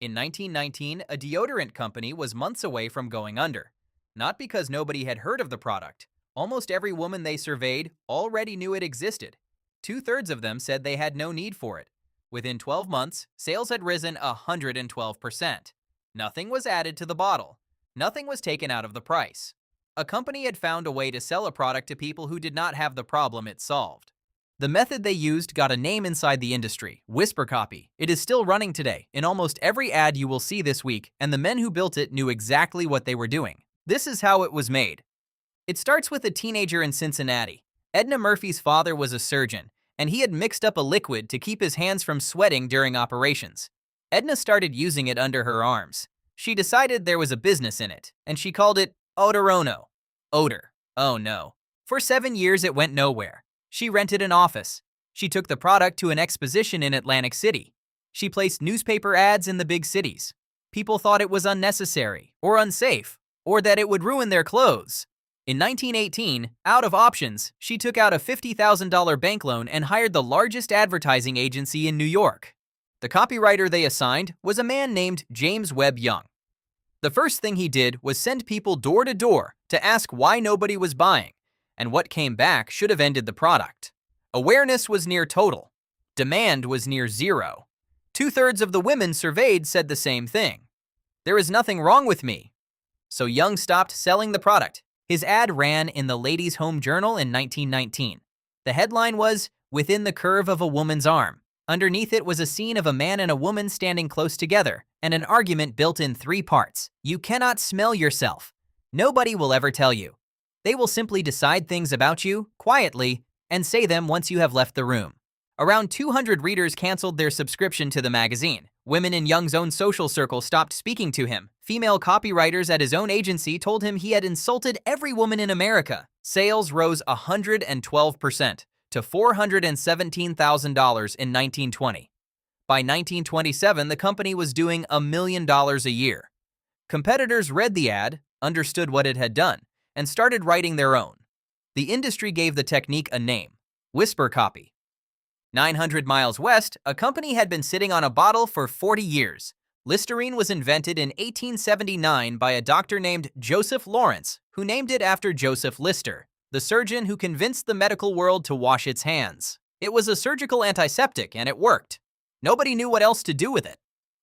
In 1919, a deodorant company was months away from going under. Not because nobody had heard of the product. Almost every woman they surveyed already knew it existed. Two-thirds of them said they had no need for it. Within 12 months, sales had risen 112%. Nothing was added to the bottle. Nothing was taken out of the price. A company had found a way to sell a product to people who did not have the problem it solved. The method they used got a name inside the industry, whisper copy. It is still running today in almost every ad you will see this week, and the men who built it knew exactly what they were doing. This is how it was made. It starts with a teenager in Cincinnati. Edna Murphy's father was a surgeon, and he had mixed up a liquid to keep his hands from sweating during operations. Edna started using it under her arms. She decided there was a business in it, and she called it Odorono. Odor. Oh no. For 7 years it went nowhere. She rented an office. She took the product to an exposition in Atlantic City. She placed newspaper ads in the big cities. People thought it was unnecessary, or unsafe, or that it would ruin their clothes. In 1918, out of options, she took out a $50,000 bank loan and hired the largest advertising agency in New York. The copywriter they assigned was a man named James Webb Young. The first thing he did was send people door to door to ask why nobody was buying, and what came back should have ended the product. Awareness was near total. Demand was near zero. Two-thirds of the women surveyed said the same thing. There is nothing wrong with me. So Young stopped selling the product. His ad ran in the Ladies' Home Journal in 1919. The headline was, "Within the Curve of a Woman's Arm." Underneath it was a scene of a man and a woman standing close together, and an argument built in 3 parts. You cannot smell yourself. Nobody will ever tell you. They will simply decide things about you, quietly, and say them once you have left the room. Around 200 readers canceled their subscription to the magazine. Women in Young's own social circle stopped speaking to him. Female copywriters at his own agency told him he had insulted every woman in America. Sales rose 112% to $417,000 in 1920. By 1927, the company was doing $1 million a year. Competitors read the ad, understood what it had done, and started writing their own. The industry gave the technique a name, whisper copy. 900 miles west, a company had been sitting on a bottle for 40 years. Listerine was invented in 1879 by a doctor named Joseph Lawrence, who named it after Joseph Lister, the surgeon who convinced the medical world to wash its hands. It was a surgical antiseptic, and it worked. Nobody knew what else to do with it.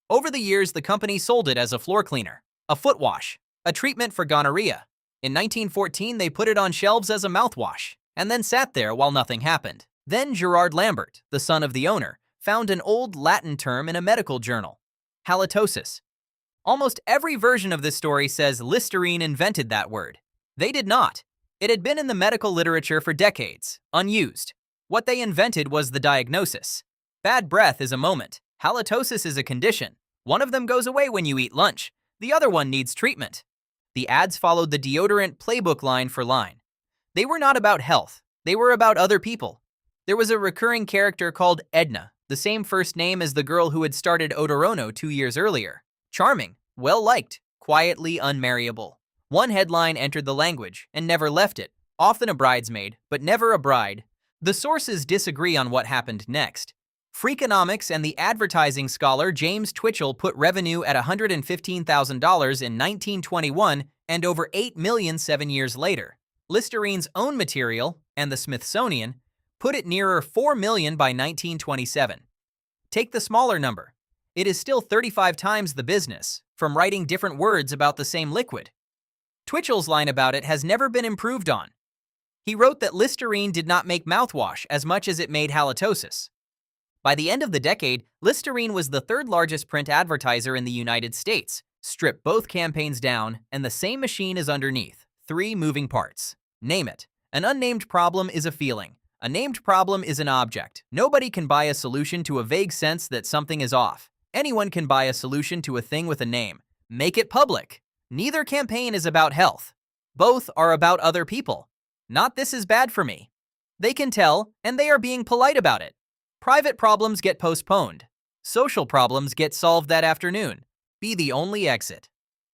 Over the years, the company sold it as a floor cleaner, a foot wash, a treatment for gonorrhea. In 1914, they put it on shelves as a mouthwash, and then sat there while nothing happened. Then Gerard Lambert, the son of the owner, found an old Latin term in a medical journal, halitosis. Almost every version of this story says Listerine invented that word. They did not. It had been in the medical literature for decades, unused. What they invented was the diagnosis. Bad breath is a moment. Halitosis is a condition. One of them goes away when you eat lunch. The other one needs treatment. The ads followed the deodorant playbook line for line. They were not about health. They were about other people. There was a recurring character called Edna, the same first name as the girl who had started Odorono 2 years earlier. Charming, well-liked, quietly unmarriable. One headline entered the language and never left it, often a bridesmaid, but never a bride. The sources disagree on what happened next. Freakonomics and the advertising scholar James Twitchell put revenue at $115,000 in 1921 and over $8 million 7 years later. Listerine's own material, and the Smithsonian, put it nearer $4 million by 1927. Take the smaller number. It is still 35 times the business, from writing different words about the same liquid. Twitchell's line about it has never been improved on. He wrote that Listerine did not make mouthwash as much as it made halitosis. By the end of the decade, Listerine was the 3rd largest print advertiser in the United States. Strip both campaigns down, and the same machine is underneath. 3 moving parts. Name it. An unnamed problem is a feeling. A named problem is an object. Nobody can buy a solution to a vague sense that something is off. Anyone can buy a solution to a thing with a name. Make it public. Neither campaign is about health. Both are about other people. Not this is bad for me. They can tell, and they are being polite about it. Private problems get postponed. Social problems get solved that afternoon. Be the only exit.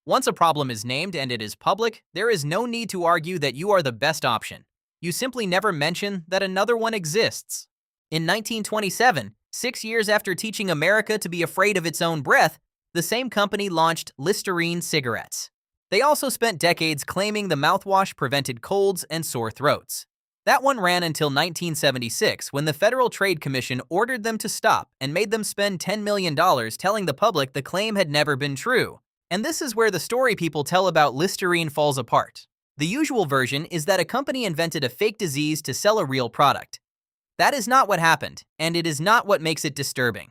Once a problem is named and it is public, there is no need to argue that you are the best option. You simply never mention that another one exists. In 1927, 6 years after teaching America to be afraid of its own breath, the same company launched Listerine cigarettes. They also spent decades claiming the mouthwash prevented colds and sore throats. That one ran until 1976 when the Federal Trade Commission ordered them to stop and made them spend $10 million telling the public the claim had never been true. And this is where the story people tell about Listerine falls apart. The usual version is that a company invented a fake disease to sell a real product. That is not what happened, and it is not what makes it disturbing.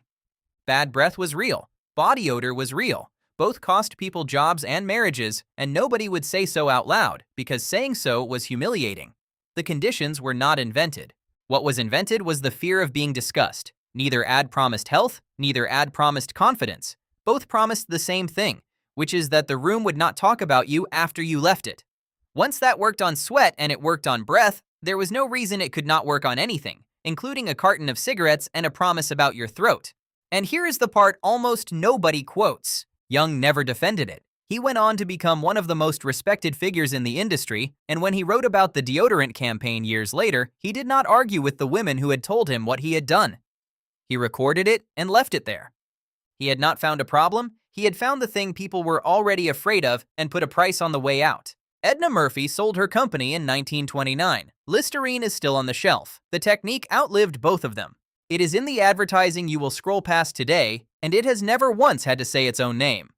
Bad breath was real. Body odor was real. Both cost people jobs and marriages, and nobody would say so out loud, because saying so was humiliating. The conditions were not invented. What was invented was the fear of being discussed. Neither ad promised health, neither ad promised confidence. Both promised the same thing, which is that the room would not talk about you after you left it. Once that worked on sweat and it worked on breath, there was no reason it could not work on anything, including a carton of cigarettes and a promise about your throat. And here is the part almost nobody quotes. Young never defended it. He went on to become one of the most respected figures in the industry, and when he wrote about the deodorant campaign years later, he did not argue with the women who had told him what he had done. He recorded it and left it there. He had not found a problem, he had found the thing people were already afraid of and put a price on the way out. Edna Murphy sold her company in 1929. Listerine is still on the shelf. The technique outlived both of them. It is in the advertising you will scroll past today, and it has never once had to say its own name.